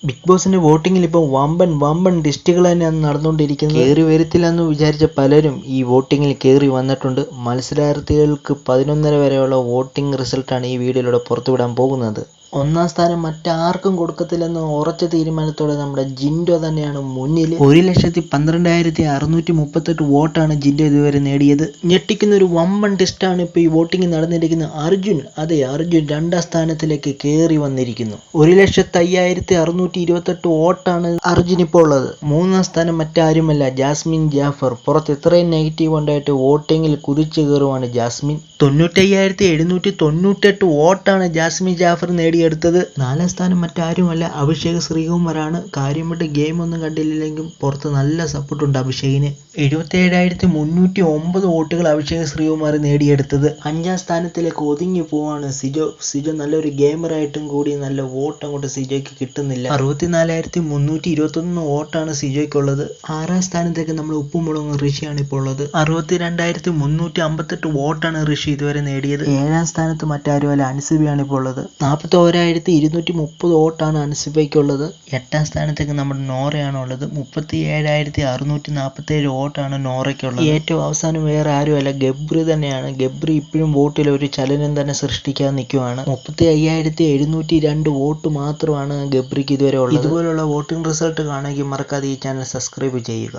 Big ബോസിന്റെ വോട്ടിങ്ങിൽ ഇപ്പോൾ വമ്പൻ ലിസ്റ്റുകൾ തന്നെയാണ് നടന്നുകൊണ്ടിരിക്കുന്നത്. കയറി വരത്തില്ലെന്ന് വിചാരിച്ച പലരും ഈ വോട്ടിങ്ങിൽ കയറി വന്നിട്ടുണ്ട്. മത്സരാർത്ഥികൾക്ക് 11:30 വരെയുള്ള വോട്ടിംഗ് റിസൾട്ടാണ് ഈ വീഡിയോയിലൂടെ പുറത്തുവിടാൻ പോകുന്നത്. ഒന്നാം സ്ഥാനം മറ്റാർക്കും കൊടുക്കത്തില്ലെന്ന് ഉറച്ച തീരുമാനത്തോടെ നമ്മുടെ ജിൻഡോ തന്നെയാണ് മുന്നിൽ. 1,12,638 വോട്ടാണ് ജിൻഡോ ഇതുവരെ നേടിയത്. ഞെട്ടിക്കുന്ന ഒരു വമ്പൻ ടെസ്റ്റാണ് ഇപ്പോൾ ഈ വോട്ടിംഗ് നടന്നിരിക്കുന്നത്. അർജുൻ രണ്ടാം സ്ഥാനത്തിലേക്ക് കയറി വന്നിരിക്കുന്നു. 1,05,628 വോട്ടാണ് അർജുൻ ഇപ്പോൾ ഉള്ളത്. മൂന്നാം സ്ഥാനം മറ്റാരുമല്ല, ജാസ്മിൻ ജാഫർ. പുറത്ത് ഇത്രയും നെഗറ്റീവ് ഉണ്ടായിട്ട് വോട്ടിങ്ങിൽ കുതിച്ചു കയറുവാണ് ജാസ്മിൻ. 95,798 വോട്ടാണ് ജാസ്മിൻ ജാഫർ നേടിയെടുത്തത്. നാലാം സ്ഥാനം മറ്റാരുമല്ല, അഭിഷേക് ശ്രീകുമാറാണ്. കാര്യമായിട്ട് ഗെയിം ഒന്നും കണ്ടില്ലെങ്കിലും പുറത്ത് നല്ല സപ്പോർട്ടുണ്ട് അഭിഷേകിന്. 77,309 വോട്ടുകൾ അഭിഷേക് ശ്രീകുമാർ നേടിയെടുത്തത്. അഞ്ചാം സ്ഥാനത്തിലേക്ക് ഒതുങ്ങി പോവാണ് സിജോ നല്ലൊരു ഗെയിമറായിട്ടും കൂടി നല്ല വോട്ട് അങ്ങോട്ട് സിജോയ്ക്ക് കിട്ടുന്നില്ല. 64,321 വോട്ടാണ് സിജോയ്ക്കുള്ളത്. ആറാം സ്ഥാനത്തേക്ക് നമ്മൾ ഉപ്പുമുളകും ഋഷിയാണ് ഇപ്പോൾ ഉള്ളത്. 62,358 വോട്ടാണ് ഋഷി ഇതുവരെ നേടിയത്. ഏഴാം സ്ഥാനത്ത് മറ്റാരുമല്ല, അൻസിബയാണ് ഇപ്പോൾ ഉള്ളത്. 41,230 വോട്ടാണ് അൻസിബയ്ക്കുള്ളത്. എട്ടാം സ്ഥാനത്തേക്ക് നമ്മുടെ നോറയാണ് ഉള്ളത്. 37,647 വോട്ടാണ് നോറയ്ക്കുള്ളത്. ഏറ്റവും അവസാനം വേറെ ആരുമല്ല, ഗബ്രി തന്നെയാണ്. ഗബ്രി ഇപ്പോഴും വോട്ടിൽ ഒരു ചലനം തന്നെ സൃഷ്ടിക്കാൻ നിൽക്കുവാണ്. 35,702 വോട്ട് മാത്രമാണ് ഗബ്രിക്ക് ഇതുവരെ ഉള്ളത്. ഇതുപോലുള്ള വോട്ടിംഗ് റിസൾട്ട് കാണുമെങ്കിൽ മറക്കാതെ ഈ ചാനൽ സബ്സ്ക്രൈബ് ചെയ്യുക.